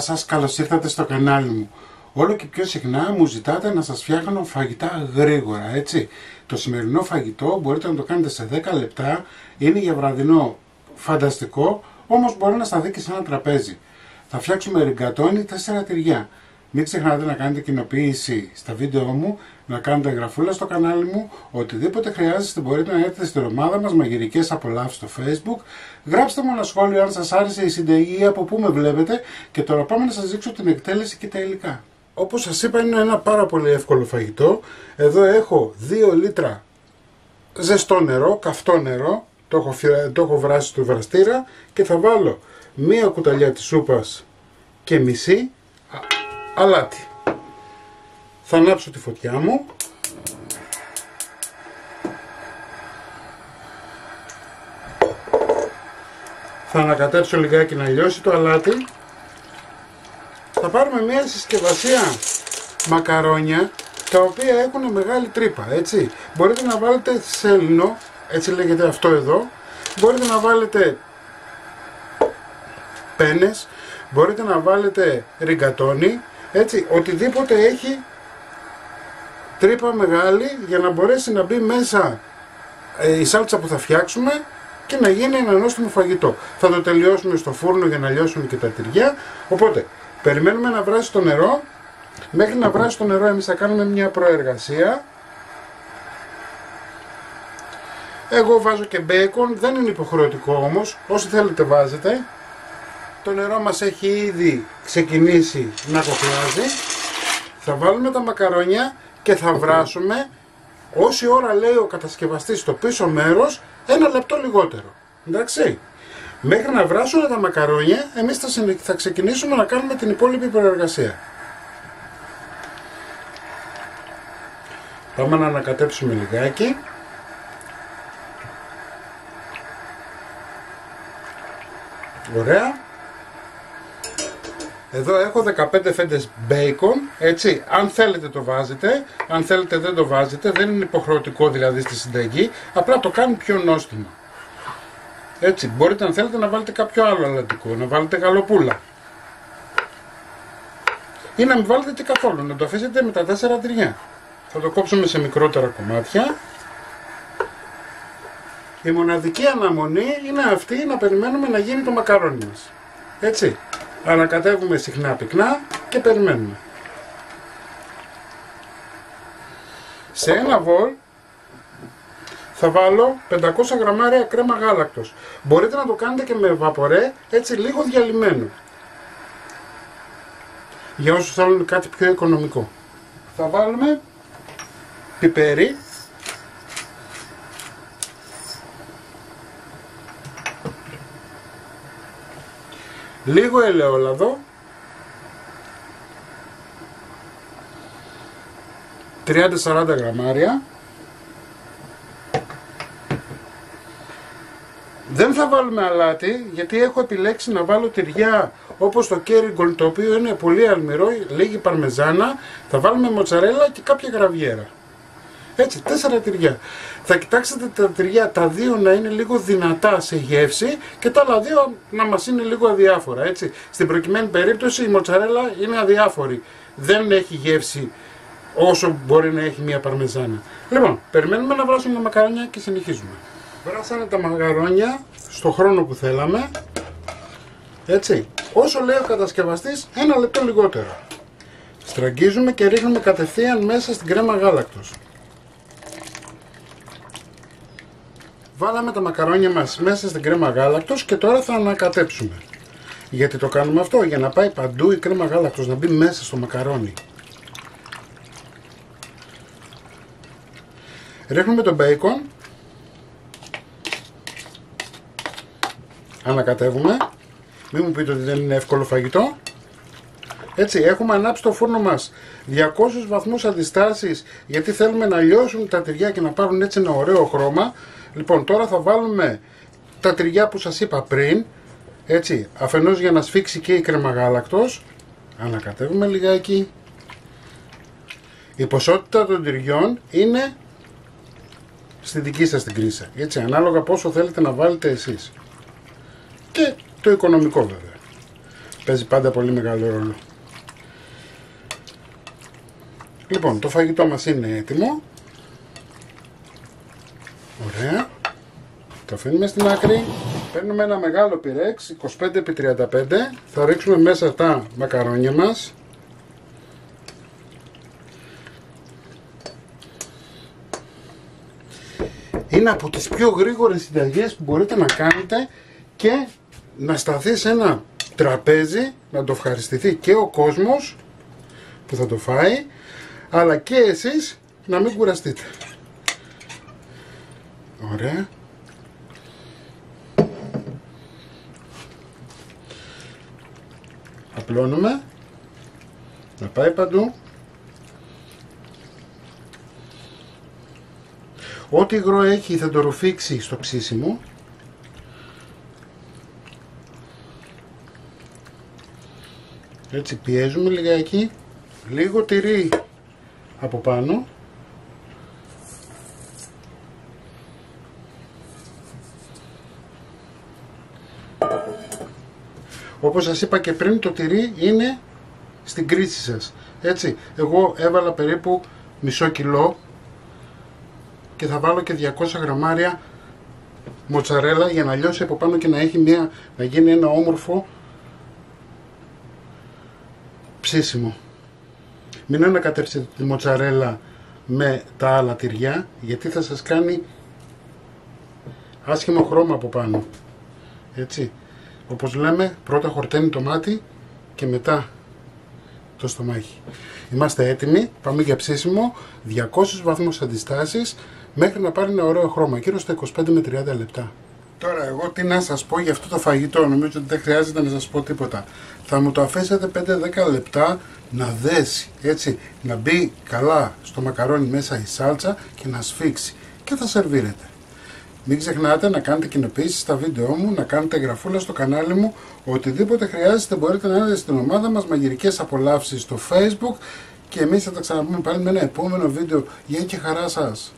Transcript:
σας, καλώς ήρθατε στο κανάλι μου. Όλο και πιο συχνά μου ζητάτε να σας φτιάχνω φαγητά γρήγορα, έτσι. Το σημερινό φαγητό μπορείτε να το κάνετε σε 10 λεπτά, είναι για βραδινό φανταστικό, όμως μπορεί να σταθεί και σε ένα τραπέζι. Θα φτιάξουμε ριγκατόνι 4 τυριά. Μην ξεχνάτε να κάνετε κοινοποίηση στα βίντεο μου, να κάνετε εγγραφούλα στο κανάλι μου, οτιδήποτε χρειάζεστε μπορείτε να έρθετε στην ομάδα μας Μαγειρικές Απολαύσεις στο Facebook. Γράψτε μου ένα σχόλιο αν σας άρεσε η συνταγή ή από πού με βλέπετε και τώρα πάμε να σας δείξω την εκτέλεση και τα υλικά. Όπως σας είπα είναι ένα πάρα πολύ εύκολο φαγητό. Εδώ έχω 2 λίτρα ζεστό νερό, καυτό νερό, το έχω βράσει στο βραστήρα και θα βάλω μία κουταλιά της σούπας και μισή αλάτι. Θα ανάψω τη φωτιά μου. Θα ανακατέψω λιγάκι να λιώσει το αλάτι. Θα πάρουμε μια συσκευασία μακαρόνια τα οποία έχουν μεγάλη τρύπα, έτσι. Μπορείτε να βάλετε σέλινο, έτσι λέγεται αυτό εδώ. Μπορείτε να βάλετε πένες, μπορείτε να βάλετε ριγκατόνι, έτσι, οτιδήποτε έχει τρύπα μεγάλη για να μπορέσει να μπει μέσα η σάλτσα που θα φτιάξουμε και να γίνει ένα νόστιμο φαγητό. Θα το τελειώσουμε στο φούρνο για να λιώσουν και τα τυριά. Οπότε περιμένουμε να βράσει το νερό. Μέχρι να βράσει το νερό εμείς θα κάνουμε μια προεργασία. Εγώ βάζω και μπέικον, δεν είναι υποχρεωτικό όμως, όσοι θέλετε βάζετε. Το νερό μας έχει ήδη ξεκινήσει να κοχλάζει. Θα βάλουμε τα μακαρόνια και θα βράσουμε όση ώρα λέει ο κατασκευαστής στο πίσω μέρος, 1 λεπτό λιγότερο. Εντάξει. Μέχρι να βράσουν τα μακαρόνια, εμείς θα ξεκινήσουμε να κάνουμε την υπόλοιπη προεργασία. Πάμε να ανακατέψουμε λιγάκι. Ωραία. Εδώ έχω 15 φέντες μπέικον, έτσι, αν θέλετε το βάζετε, αν θέλετε δεν το βάζετε, δεν είναι υποχρεωτικό δηλαδή στη συνταγή, απλά το κάνει πιο νόστιμο. Έτσι, μπορείτε αν θέλετε να βάλετε κάποιο άλλο αλατικό, να βάλετε γαλοπούλα. Ή να μην βάλετε και καθόλου, να το αφήσετε με τα 4 τυριά. Θα το κόψουμε σε μικρότερα κομμάτια. Η μοναδική αναμονή είναι αυτή να περιμένουμε να γίνει το μακαρόνι μας. Έτσι. Ανακατεύουμε συχνά πυκνά και περιμένουμε. Σε ένα βολ θα βάλω 500 γραμμάρια κρέμα γάλακτος. Μπορείτε να το κάνετε και με βαπορέ, έτσι λίγο διαλυμένο. Για όσους θέλουν κάτι πιο οικονομικό. Θα βάλουμε πιπέρι. Λίγο ελαιόλαδο, 30-40 γραμμάρια. Δεν θα βάλουμε αλάτι γιατί έχω επιλέξει να βάλω τυριά όπως το Kerrygold, το οποίο είναι πολύ αλμυρό, λίγη παρμεζάνα. Θα βάλουμε μοτσαρέλα και κάποια γραβιέρα. Έτσι, 4 τυριά. Θα κοιτάξετε τα τυριά, τα 2 να είναι λίγο δυνατά σε γεύση και τα άλλα 2 να μας είναι λίγο αδιάφορα, έτσι. Στην προκειμένη περίπτωση η μοτσαρέλα είναι αδιάφορη. Δεν έχει γεύση όσο μπορεί να έχει μια παρμεζάνα. Λοιπόν, περιμένουμε να βράσουν τα μακαρόνια και συνεχίζουμε. Βράσανε τα μακαρόνια στο χρόνο που θέλαμε, έτσι. Όσο λέει ο κατασκευαστής, 1 λεπτό λιγότερο. Στραγγίζουμε και ρίχνουμε κατευθείαν μέσα στην κρέμα γάλακτος. Βάλαμε τα μακαρόνια μας μέσα στην κρέμα γάλακτος και τώρα θα ανακατέψουμε. Γιατί το κάνουμε αυτό, για να πάει παντού η κρέμα γάλακτος, να μπει μέσα στο μακαρόνι. Ρίχνουμε το μπέικον. Ανακατεύουμε. Μην μου πείτε ότι δεν είναι εύκολο φαγητό. Έτσι, έχουμε ανάψει το φούρνο μας 200 βαθμούς αντιστάσεις, γιατί θέλουμε να λιώσουν τα τυριά και να πάρουν έτσι ένα ωραίο χρώμα. Λοιπόν, τώρα θα βάλουμε τα τυριά που σας είπα πριν, έτσι, αφενός για να σφίξει και η κρέμα γάλακτος. Ανακατεύουμε λιγάκι. Η ποσότητα των τυριών είναι στη δική σας την κρίση, έτσι, ανάλογα πόσο θέλετε να βάλετε εσείς. Και το οικονομικό βέβαια. παίζει πάντα πολύ μεγάλο ρόλο. Λοιπόν, το φαγητό μας είναι έτοιμο. Ωραία. Το αφήνουμε στην άκρη. Παίρνουμε ένα μεγάλο πυρέξ 25x35. Θα ρίξουμε μέσα τα μακαρόνια μας. Είναι από τις πιο γρήγορες συνταγές που μπορείτε να κάνετε και να σταθεί σε ένα τραπέζι, να το ευχαριστηθεί και ο κόσμος που θα το φάει, αλλά και εσείς να μην κουραστείτε. Ωραία. Απλώνουμε, να πάει παντού. Ό,τι υγρό έχει θα το ρουφήξει στο ψήσιμο. Έτσι πιέζουμε λιγάκι. Λίγο τυρί από πάνω. Όπως σας είπα και πριν, το τυρί είναι στην κρίση σας. Έτσι, εγώ έβαλα περίπου μισό κιλό και θα βάλω και 200 γραμμάρια μοτσαρέλα για να λιώσει από πάνω και να γίνει ένα όμορφο ψήσιμο. Μην ανακατεύσετε τη μοτσαρέλα με τα άλλα τυριά, γιατί θα σας κάνει άσχημο χρώμα από πάνω. Έτσι, όπως λέμε, πρώτα χορταίνει το μάτι και μετά το στομάχι. Είμαστε έτοιμοι, πάμε για ψήσιμο, 200 βαθμούς αντιστάσεις, μέχρι να πάρει ένα ωραίο χρώμα, γύρω στα 25 με 30 λεπτά. Τώρα εγώ τι να σας πω για αυτό το φαγητό, νομίζω ότι δεν χρειάζεται να σας πω τίποτα. Θα μου το αφήσετε 5-10 λεπτά να δέσει, έτσι, να μπει καλά στο μακαρόνι μέσα η σάλτσα και να σφίξει και θα σερβίρετε. Μην ξεχνάτε να κάνετε κοινοποιήσεις στα βίντεό μου, να κάνετε εγγραφούλα στο κανάλι μου, οτιδήποτε χρειάζεται μπορείτε να έρθετε στην ομάδα μας, μαγειρικές απολαύσεις στο Facebook και εμείς θα τα ξαναπούμε πάλι με ένα επόμενο βίντεο. Γεια και χαρά σας!